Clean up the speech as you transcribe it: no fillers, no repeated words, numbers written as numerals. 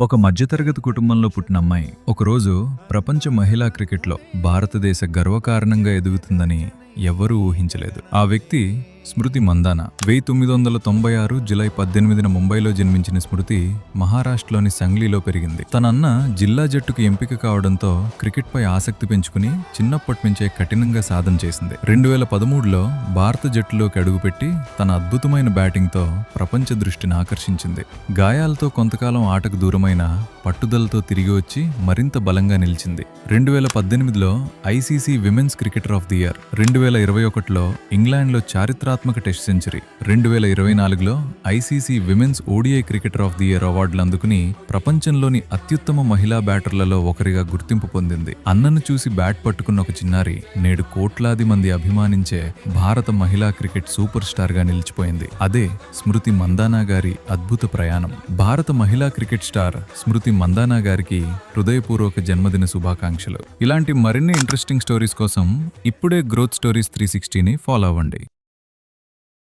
ఒక మధ్యతరగతి కుటుంబంలో పుట్టిన అమ్మాయి ఒకరోజు ప్రపంచ మహిళా క్రికెట్లో భారతదేశ గర్వకారణంగా ఎదుగుతుందని ఎవ్వరూ ఊహించలేదు. ఆ వ్యక్తి స్మృతి మందాన. 1996 జూలై 18న ముంబైలో జన్మించిన స్మృతి మహారాష్ట్రలోని సంగ్లీలో పెరిగింది. తన అన్న జిల్లా జట్టుకు ఎంపిక కావడంతో క్రికెట్పై ఆసక్తి పెంచుకుని చిన్నప్పటి నుంచే కఠినంగా సాధన చేసింది. 2013లో భారత జట్టులోకి అడుగుపెట్టి తన అద్భుతమైన బ్యాటింగ్తో ప్రపంచ దృష్టిని ఆకర్షించింది. గాయాలతో కొంతకాలం ఆటకు దూరమైన పట్టుదలతో తిరిగి వచ్చి మరింత బలంగా నిలిచింది. 2018లో ICC women's cricketer of the year, 2021లో ఇంగ్లాండ్లో చారిత్రాత్మక టెస్ట్ సెంచరీ, 2024లో ICC women's ODI cricketer of the year అవార్డులు అందుకుని ప్రపంచంలోని అత్యుత్తమ మహిళా బ్యాటర్లలో ఒకరిగా గుర్తింపు పొందింది. అన్నను చూసి బ్యాట్ పట్టుకున్న ఒక చిన్నారి నేడు కోట్లాది మంది అభిమానించే భారత మహిళా క్రికెట్ సూపర్ స్టార్ గా నిలిచిపోయింది. అదే స్మృతి మందానా గారి అద్భుత ప్రయాణం. భారత మహిళా క్రికెట్ స్టార్ స్మృతి మందానా గారికి హృదయపూర్వక జన్మదిన శుభాకాంక్షలు. ఇలాంటి మరిన్ని ఇంట్రెస్టింగ్ స్టోరీస్ కోసం ఇప్పుడే గ్రోత్ స్టోరీస్ 360ని ఫాలో అవ్వండి.